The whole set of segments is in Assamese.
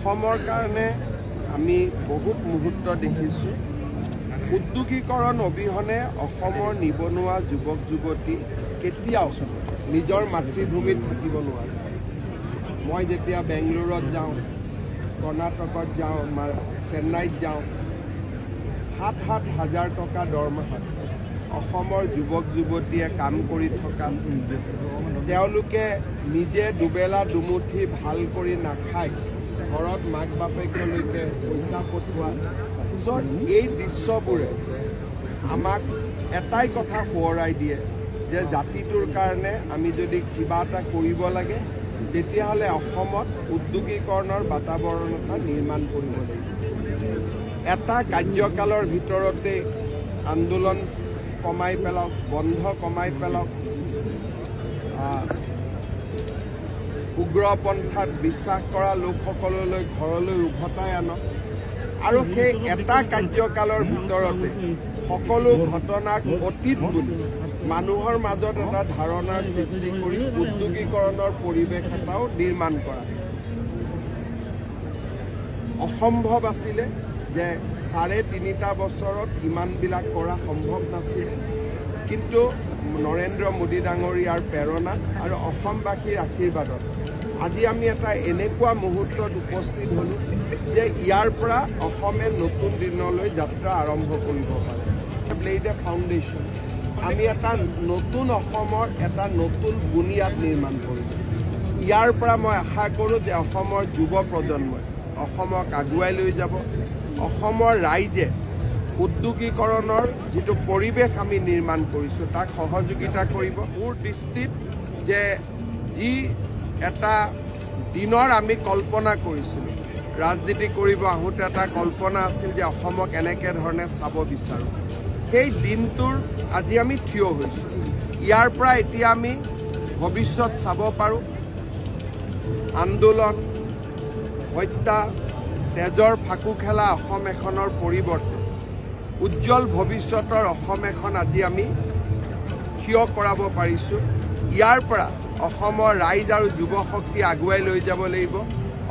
অসমৰ কাৰণে আমি বহুত মুহূৰ্ত দেখিছোঁ। উদ্যোগীকৰণ অবিহনে অসমৰ নিবনুৱা যুৱক যুৱতী কেতিয়াও নিজৰ মাতৃভূমিত থাকিব নোৱাৰে। মই যেতিয়া বেংগলোৰত যাওঁ, কৰ্ণাটকত যাওঁ, চেন্নাইত যাওঁ, 7-7 হাজাৰ টকা দৰমহাত অসমৰ যুৱক যুৱতীয়ে কাম কৰি থকা, তেওঁলোকে নিজে দুবেলা দুমুঠি ভাল কৰি নাখায়, ঘৰত মাক বাপেকলৈকে পইচা পঠোৱা। এই দৃশ্যবোৰে আমাক এটাই কথা সোঁৱৰাই দিয়ে যে জাতিটোৰ কাৰণে আমি যদি কিবা এটা কৰিব লাগে, তেতিয়াহ'লে অসমত উদ্যোগীকৰণৰ বাতাবৰণ এটা নিৰ্মাণ কৰিব লাগিব। এটা কাৰ্যকালৰ ভিতৰতে আন্দোলন কমাই পেলাওক, বন্ধ কমাই পেলাওক, উগ্ৰপন্থাত বিশ্বাস কৰা লোকসকললৈ ঘৰলৈ উভতাই আনক, আৰু সেই এটা কাৰ্যকালৰ ভিতৰতে সকলো ঘটনাক অতীত বুলি মানুহৰ মাজত এটা ধাৰণাৰ সৃষ্টি কৰি উদ্যোগীকৰণৰ পৰিৱেশ এটাও নিৰ্মাণ কৰা। অসম্ভৱ আছিলে যে 3.5 বছৰত ইমানবিলাক কৰা সম্ভৱ নাছিল, কিন্তু নৰেন্দ্ৰ মোদী ডাঙৰীয়াৰ প্ৰেৰণা আৰু অসমবাসীৰ আশীৰ্বাদত আজি আমি এটা এনেকুৱা মুহূৰ্তত উপস্থিত হ'লোঁ যে ইয়াৰ পৰা অসমে নতুন দিনলৈ যাত্ৰা আৰম্ভ কৰিব পাৰে। লেইড এ ফাউণ্ডেশ্যন, আমি এটা নতুন অসমৰ এটা নতুন বুনিয়াদ নিৰ্মাণ কৰিম। ইয়াৰ পৰা মই আশা কৰোঁ যে অসমৰ যুৱ প্ৰজন্মই অসমক আগুৱাই লৈ যাব। অসমৰ ৰাইজে উদ্যোগীকৰণৰ যিটো পৰিৱেশ আমি নিৰ্মাণ কৰিছোঁ তাক সহযোগিতা কৰিব। মোৰ দৃষ্টিত যে যি এটা দিনৰ আমি কল্পনা কৰিছিলোঁ, ৰাজনীতি কৰিব আহোঁতে এটা কল্পনা আছিল যে অসমক এনেকৈ ধৰণে চাব বিচাৰোঁ, সেই দিনটোৰ আজি আমি থিয় হৈছোঁ। ইয়াৰ পৰা এতিয়া আমি ভৱিষ্যত চাব পাৰোঁ। আন্দোলন, হত্যা, তেজৰ ফাকু খেলা অসম এখনৰ পৰিৱৰ্তে উজ্জ্বল ভৱিষ্যতৰ অসম এখন আজি আমি থিয় কৰাব পাৰিছোঁ। ইয়াৰ পৰা অসমৰ ৰাইজ আৰু যুৱ শক্তি আগুৱাই লৈ যাব লাগিব।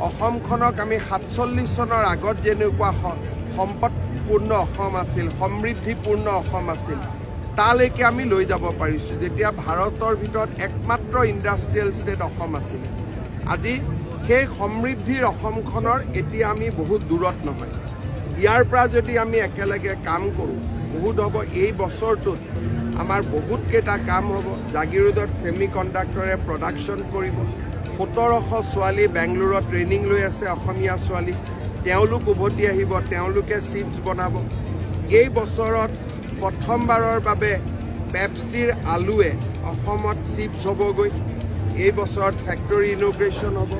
অসমখনক আমি 47 চনৰ আগত যেনেকুৱা সম্পদপূৰ্ণ অসম আছিল, সমৃদ্ধিপূৰ্ণ অসম আছিল, তালৈকে আমি লৈ যাব পাৰিছোঁ। যেতিয়া ভাৰতৰ ভিতৰত একমাত্ৰ ইণ্ডাষ্ট্ৰিয়েল ষ্টেট অসম আছিল, আজি সেই সমৃদ্ধিৰ অসমখনৰ এতিয়া আমি বহুত দূৰত নহয়। ইয়াৰ পৰা যদি আমি একেলগে কাম কৰোঁ, বহুত হ'ব। এই বছৰটোত আমাৰ বহুতকেইটা কাম হ'ব। জাগিৰোডত ছেমি কণ্ডাক্টৰে প্ৰডাকশ্যন কৰিব। 1700 ছোৱালী বেংগলোৰত ট্ৰেইনিং লৈ আছে, অসমীয়া ছোৱালী, তেওঁলোক উভতি আহিব, তেওঁলোকে চিপছ বনাব। এই বছৰত প্ৰথমবাৰৰ বাবে পেপচিৰ আলুৱে অসমত চিপছ হ'বগৈ। এই বছৰত ফেক্টৰী ইনগ্ৰেশ্যন হ'ব।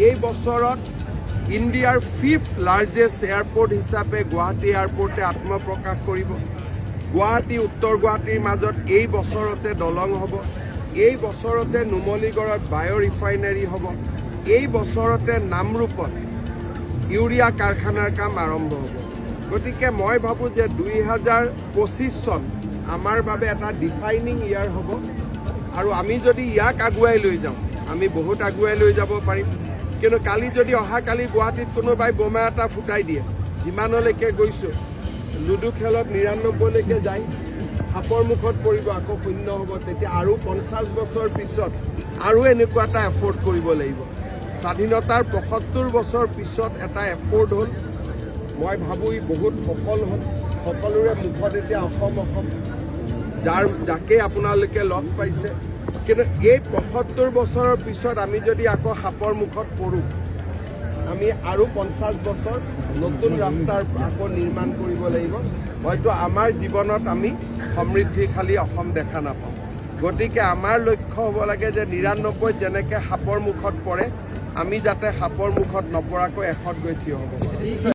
এই বছৰত ইণ্ডিয়াৰ 5th লাৰ্জেষ্ট এয়াৰপৰ্ট হিচাপে গুৱাহাটী এয়াৰপৰ্টে আত্মপ্ৰকাশ কৰিব। গুৱাহাটী উত্তৰ গুৱাহাটীৰ মাজত এই বছৰতে দলং হ'ব। এই বছৰতে নুমলীগড়ত বায়' ৰিফাইনেৰী হ'ব। এই বছৰতে নামৰূপত ইউৰিয়া কাৰখানাৰ কাম আৰম্ভ হ'ব। গতিকে মই ভাবোঁ যে 2025 চন আমাৰ বাবে এটা ডিফাইনিং ইয়াৰ হ'ব, আৰু আমি যদি ইয়াক আগুৱাই লৈ যাওঁ আমি বহুত আগুৱাই লৈ যাব পাৰিম। কিন্তু কালি যদি অহাকালি গুৱাহাটীত কোনোবাই বোমা এটা ফুটাই দিয়ে, যিমানলৈকে গৈছোঁ, লুডু খেলত 99লৈকে যায়, সাপৰ মুখত পৰিব, আকৌ শূন্য হ'ব। তেতিয়া আৰু 50 বছৰ পিছত আৰু এনেকুৱা এটা এফৰ্ড কৰিব লাগিব। স্বাধীনতাৰ 75 বছৰ পিছত এটা এফৰ্ড হ'ল। মই ভাবোঁ ই বহুত সফল হ'ল। সকলোৰে মুখত এতিয়া অসম অসম, যাকে আপোনালোকে লগ পাইছে। কিন্তু এই 75 বছৰৰ পিছত আমি যদি আকৌ সাপৰ মুখত পৰোঁ, আমি আৰু 50 বছৰ নতুন ৰাস্তাৰ আকৌ নিৰ্মাণ কৰিব লাগিব। হয়তো আমাৰ জীৱনত আমি সমৃদ্ধিশালী অসম দেখা নাপাওঁ। গতিকে আমাৰ লক্ষ্য হ'ব লাগে যে 99 যেনেকৈ সাপৰ মুখত পৰে, আমি যাতে সাপৰ মুখত নপৰাকৈ এশত গৈ থিয় হ'ব।